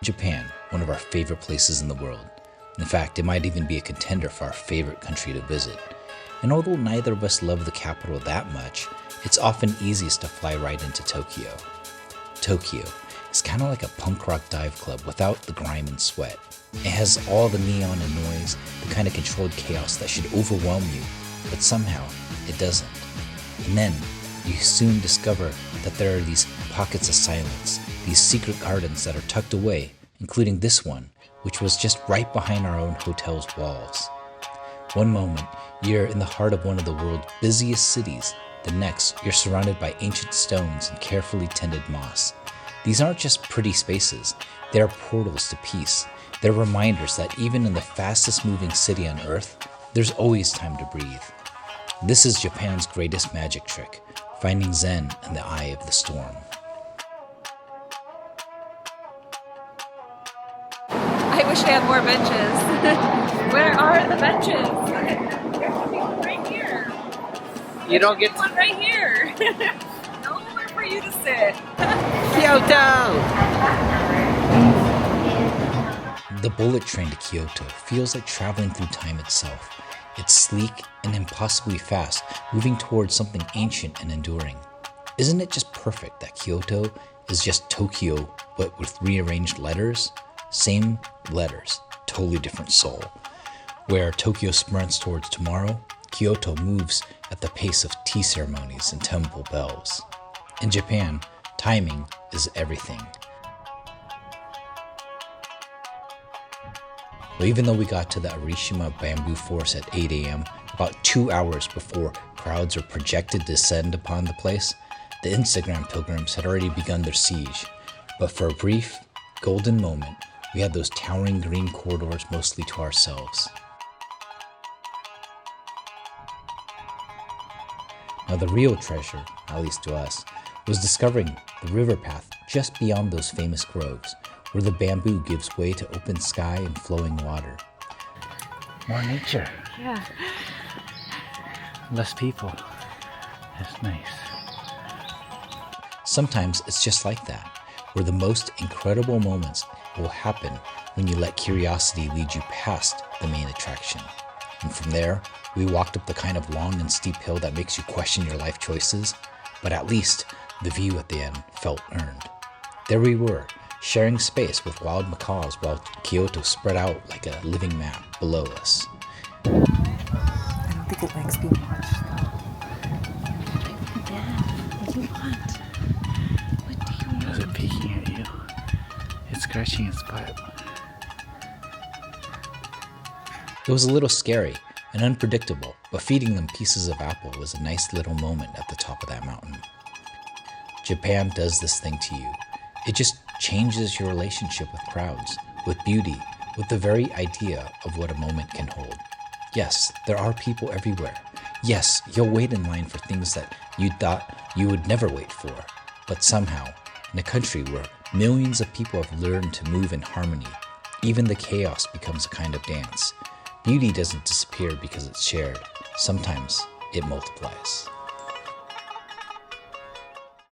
Japan, one of our favorite places in the world. In fact, it might even be a contender for our favorite country to visit. And although neither of us love the capital that much, it's often easiest to fly right into Tokyo. Tokyo is kind of like a punk rock dive club without the grime and sweat. It has all the neon and noise, the kind of controlled chaos that should overwhelm you, but somehow it doesn't. And then you soon discover that there are these pockets of silence, these secret gardens that are tucked away, including this one, which was just right behind our own hotel's walls. One moment, you're in the heart of one of the world's busiest cities. The next, you're surrounded by ancient stones and carefully tended moss. These aren't just pretty spaces, they are portals to peace. They're reminders that even in the fastest moving city on earth, there's always time to breathe. This is Japan's greatest magic trick, finding Zen in the eye of the storm. I wish I had more benches. Where are the benches? Right here. You don't get One right here. Nowhere for you to sit. Kyoto! The bullet train to Kyoto feels like traveling through time itself. It's sleek and impossibly fast, moving towards something ancient and enduring. Isn't it just perfect that Kyoto is just Tokyo, but with rearranged letters? Same letters, totally different soul. Where Tokyo sprints towards tomorrow, Kyoto moves at the pace of tea ceremonies and temple bells. In Japan, timing is everything. Well, even though we got to the Arishima bamboo forest at 8 a.m., about 2 hours before crowds were projected to descend upon the place, the Instagram pilgrims had already begun their siege. But for a brief, golden moment, we had those towering green corridors mostly to ourselves. Now the real treasure, at least to us, was discovering the river path just beyond those famous groves, where the bamboo gives way to open sky and flowing water. More nature. Yeah. Less people. That's nice. Sometimes it's just like that, where the most incredible moments will happen when you let curiosity lead you past the main attraction. And from there, we walked up the kind of long and steep hill that makes you question your life choices, but at least the view at the end felt earned. There we were, sharing space with wild macaws while Kyoto spread out like a living map below us. I don't think it likes being watched. Yeah, what do you want? What do you want? Is it peeking at you? It's scratching its butt. It was a little scary and unpredictable, but feeding them pieces of apple was a nice little moment at the top of that mountain. Japan does this thing to you. It just changes your relationship with crowds, with beauty, with the very idea of what a moment can hold. Yes, there are people everywhere. Yes, you'll wait in line for things that you thought you would never wait for. But somehow, in a country where millions of people have learned to move in harmony, even the chaos becomes a kind of dance. Beauty doesn't disappear because it's shared. Sometimes it multiplies.